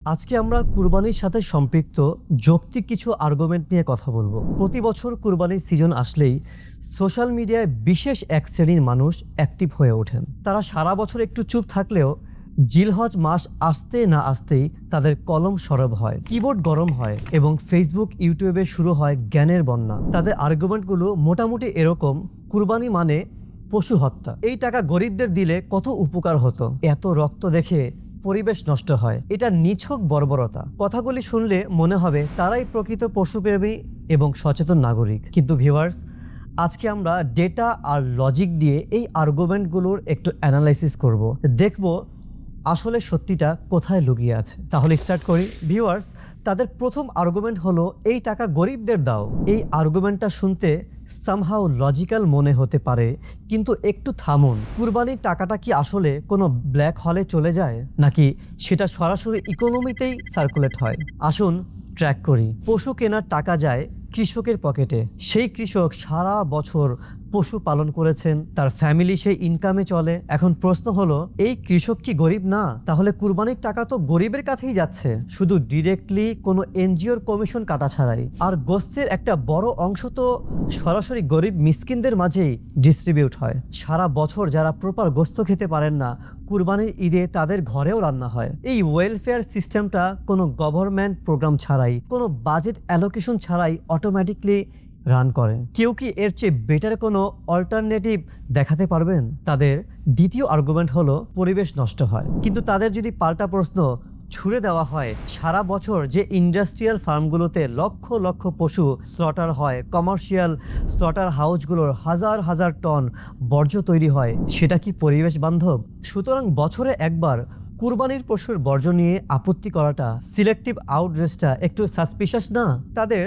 আজকে আমরা কুরবানির সাথে সম্পৃক্ত যৌক্তিক কিছু আর্গুমেন্ট নিয়ে কথা বলবো। প্রতি বছর কুরবানির সিজন আসলেই সোশ্যাল মিডিয়ায় বিশেষ এক শ্রেণীর মানুষ অ্যাক্টিভ হয়ে ওঠেন। তারা সারা বছর একটু চুপ থাকলেও জিলহজ মাস আসতে না আসতেই তাদের কলম সরব হয়, কিবোর্ড গরম হয় এবং ফেসবুক ইউটিউবে শুরু হয় জ্ঞানের বন্যা। তাদের আর্গুমেন্টগুলো মোটামুটি এরকম: কুরবানি মানে পশু হত্যা, এই টাকা গরিবদের দিলে কত উপকার হতো, এত রক্ত দেখে পরিবেশ নষ্ট হয়, এটা নিছক বর্বরতা। কথাগুলি শুনলে মনে হবে তারাই প্রকৃত পশুপ্রেমী এবং সচেতন নাগরিক। কিন্তু ভিউয়ার্স, আজকে আমরা ডেটা আর লজিক দিয়ে এই আর্গুমেন্টগুলোর একটু অ্যানালাইসিস করব, দেখব আসলে সত্যিটা কোথায় লুকিয়ে আছে। তাহলে স্টার্ট করি। ভিউয়ার্স, তাদের প্রথম আর্গুমেন্ট হলো এই টাকা গরিবদের দাও। এই আর্গুমেন্টটা শুনতে সামহাও লজিক্যাল মনে হতে পারে, কিন্তু একটু থামুন। কুরবানির টাকাটা কি আসলে কোনো ব্ল্যাক হলে চলে যায়, নাকি সেটা সরাসরি ইকোনমিতেই সার্কুলেট হয়? আসুন ট্র্যাক করি। পশু কেনার টাকা যায় কৃষকের পকেটে। সেই কৃষক সারা বছর পশু পালন করেছেন, তার ফ্যামিলি সেই ইনকামে চলে। এখন প্রশ্ন হলো, এই কৃষক কি গরিব না? তাহলে কুরবানির টাকা তো গরিবের কাছেই যাচ্ছে, শুধু ডিরেক্টলি কোনো এনজিওর কমিশন কাটা ছাড়াই। আর গোস্তের একটা বড় অংশ তো সরাসরি গরিব মিসকিনদের মাঝেই ডিস্ট্রিবিউট হয়। সারা বছর যারা প্রপার গোস্ত খেতে পারেন না, কুরবানির ঈদে তাদের ঘরেও রান্না হয়। এই ওয়েলফেয়ার সিস্টেমটা কোনো গভর্নমেন্ট প্রোগ্রাম ছাড়াই, কোনো বাজেট অ্যালোকেশন ছাড়াই অটোমেটিকলি রান করে। কেউ কি এর চেয়ে বেটার কোনো অল্টারনেটিভ দেখাতে পারবেন? তাদের দ্বিতীয় আর্গুমেন্ট হলো পরিবেশ নষ্ট হয়। কিন্তু তাদের যদি পাল্টা প্রশ্ন ছুড়ে দেওয়া হয়, সারা বছর যে ইন্ডাস্ট্রিয়াল ফার্মগুলোতে লক্ষ লক্ষ পশু স্লটার হয়, কমার্শিয়াল স্লটার হাউসগুলোর হাজার হাজার টন বর্জ্য তৈরি হয়, সেটা কি পরিবেশ বান্ধব? সুতরাং বছরে একবার কুরবানির পশুর বর্জ্য নিয়ে আপত্তি করাটা, সিলেক্টিভ আউটরেজটা একটু সাসপিশাস না? তাদের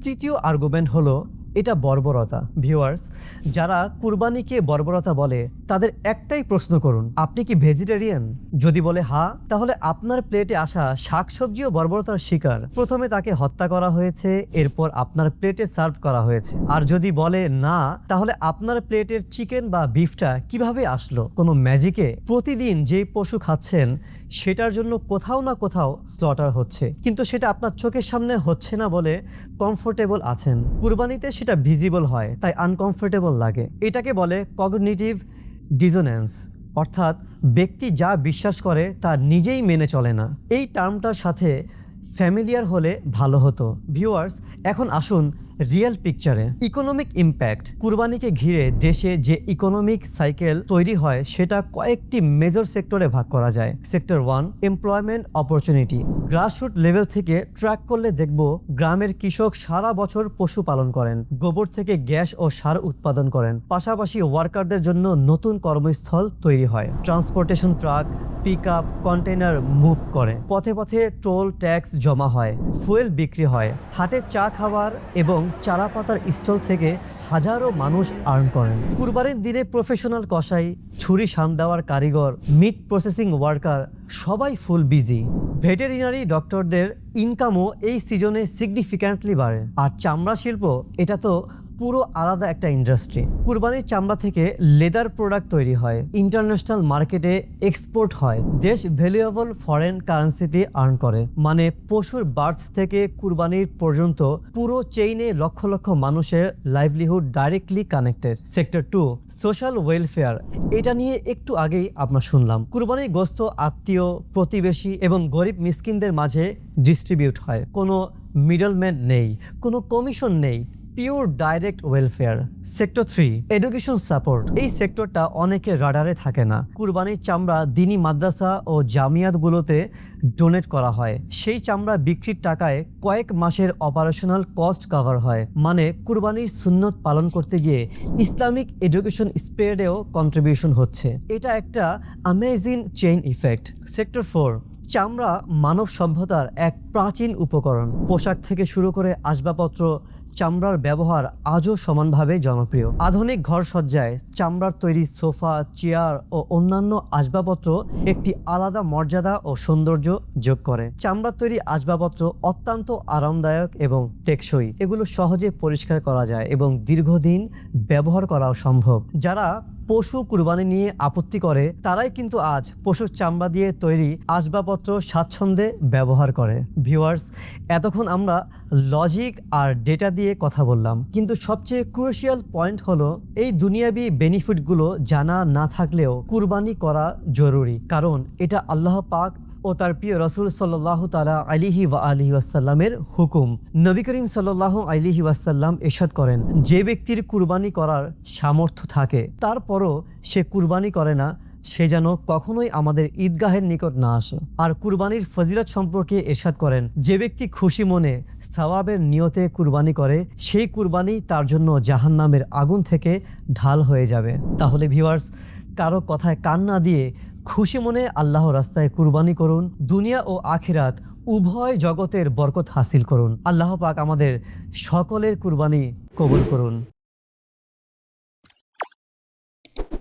তৃতীয় আর্গুমেন্ট হলো এটা বর্বরতা। ভিউয়ার্স, যারা কুরবানিকে বর্বরতা বলে তাদের একটাই প্রশ্ন করুন, আপনি কি ভেজিটেরিয়ান? যদি বলে হ্যাঁ, তাহলে আপনার প্লেটে আসা শাকসবজিও বর্বরতার শিকার। প্রথমে তাকে হত্যা করা হয়েছে, এরপর আপনার প্লেটে সার্ভ করা হয়েছে। আর যদি বলে না, তাহলে আপনার প্লেটের চিকেন বা বিফটা কিভাবে আসলো? কোনো ম্যাজিকে? প্রতিদিন যেই পশু খাচ্ছেন সেটার জন্য কোথাও না কোথাও স্লটার হচ্ছে, কিন্তু সেটা আপনার চোখের সামনে হচ্ছে না বলে কমফোর্টেবল আছেন। কুরবানিতে সেটা ভিজিবল হয়, তাই আনকমফোর্টেবল লাগে। এটাকে বলে কগনিটিভ ডিসোনেন্স, অর্থাৎ ব্যক্তি যা বিশ্বাস করে তা নিজেই মেনে চলে না। এই টার্মটার সাথে ফ্যামিলিয়ার হলে ভালো হতো। ভিউয়ার্স, এখন আসুন রিয়েল পিকচারে। Economic impact. কুরবানিকে ঘিরে দেশে যে ইকোনমিক সাইকেল তৈরি হয় সেটা কয়েকটি মেজর সেক্টরে ভাগ করা যায়। Sector 1, employment opportunity. Grassroot level থেকে ট্র্যাক করলে দেখব গ্রামের কৃষক সারা বছর পশু পালন করেন, গোবর থেকে গ্যাস ও সার উৎপাদন করেন। পাশাপাশি ওয়ার্কারদের জন্য নতুন কর্মস্থল তৈরি হয়। Transportation, truck, pick up, container move করে। পথে পথে টোল ট্যাক্স জমা হয়, ফুয়েল বিক্রি হয়। হাটে চা খাবার এবং চারা পাতার স্টল থেকে হাজারো মানুষ আর্ন করেন। কুরবানির দিনে প্রফেশনাল কসাই, ছুরি শান দেওয়ার কারিগর, মিট প্রসেসিং ওয়ার্কার সবাই ফুল বিজি। ভেটেরিনারি ডক্টরদের ইনকামও এই সিজনে সিগনিফিক্যান্টলি বাড়ে। আর চামড়া শিল্প, এটা তো পুরো আলাদা একটা ইন্ডাস্ট্রি। কুরবানির চামড়া থেকে লেদার প্রোডাক্ট তৈরি হয়, ইন্টারন্যাশনাল মার্কেটে এক্সপোর্ট হয়, দেশ ভ্যালুয়েবল ফরেন কারেন্সিতে আর্ন করে। মানে পশুর বার্থ থেকে কুরবানির পর্যন্ত পুরো চেইনে লক্ষ লক্ষ মানুষের livelihood directly connected. Sector 2, social welfare. এটা নিয়ে একটু আগেই আপনার শুনলাম, কুরবানির গোস্ত আত্মীয়, প্রতিবেশী এবং গরিব মিসকিনদের মাঝে ডিস্ট্রিবিউট হয়। কোনো মিডলম্যান নেই, কোনো কমিশন নেই, pure direct welfare. Sector 3, education support. এই সেক্টরটা অনেকের রাডারে থাকে না। কুরবানির চামড়া দিনী মাদ্রাসা ও জামিয়াতগুলোতে ডোনেট করা হয়। সেই চামড়া বিক্রির টাকায় কয়েক মাসের অপারেশনাল কস্ট কভার হয়। মানে কুরবানির সুন্নত পালন করতে গিয়ে ইসলামিক এডুকেশন স্প্রেডেও কন্ট্রিবিউশন হচ্ছে। এটা একটা অ্যামেজিং চেইন ইফেক্ট। সেক্টর 4, চামড়া মানব সভ্যতার এক প্রাচীন উপকরণ। পোশাক থেকে শুরু করে আসবাবপত্র, চামড়ার ব্যবহার আজও সমানভাবে জনপ্রিয়। আধুনিক ঘরসজ্জায় চামড়ার তৈরি সোফা, চেয়ার ও অন্যান্য আসবাবপত্র একটি আলাদা মর্যাদা ও সৌন্দর্য যোগ করে। চামড়ার তৈরি আসবাবপত্র অত্যন্ত আরামদায়ক এবং টেকসই। এগুলো সহজে পরিষ্কার করা যায় এবং দীর্ঘদিন ব্যবহার করাও সম্ভব। যারা পশু কুরবানি নিয়ে আপত্তি করে তারাই কিন্তু আজ পশুর চামড়া দিয়ে তৈরি আসবাবপত্র স্বাচ্ছন্দ্যে ব্যবহার করে। ভিউয়ার্স, এতক্ষণ আমরা লজিক আর ডেটা দিয়ে কথা বললাম, কিন্তু সবচেয়ে ক্রুশিয়াল পয়েন্ট হলো এই দুনিয়াবি বেনিফিটগুলো জানা না থাকলেও কুরবানি করা জরুরি, কারণ এটা আল্লাহ পাক ও তার প্রিয় রসুল সাল্লাল্লাহু তাআলা আলাইহি ওয়া আলিহি ওয়াসাল্লামের হুকুম। নবী করিম সাল্লাল্লাহু আলাইহি ওয়াসাল্লাম ইরশাদ করেন, যে ব্যক্তির কুরবানি করার সামর্থ্য থাকে তারপরও সে কুরবানি করে না, সে যেন কখনোই আমাদের ঈদগাহের নিকট না আসে। আর কুরবানির ফজিলত সম্পর্কে ইরশাদ করেন, যে ব্যক্তি খুশি মনে সওয়াবের নিয়তে কুরবানি করে সেই কুরবানি তার জন্য জাহান্নামের আগুন থেকে ঢাল হয়ে যাবে। তাহলে ভিউয়ার্স, কারো কথায় কান না দিয়ে খুশি মনে আল্লাহর রাস্তায় কুরবানি করুন, দুনিয়া ও আখিরাত উভয় জগতের বরকত হাসিল করুন। আল্লাহ পাক আমাদের সকলের কুরবানি কবুল করুন।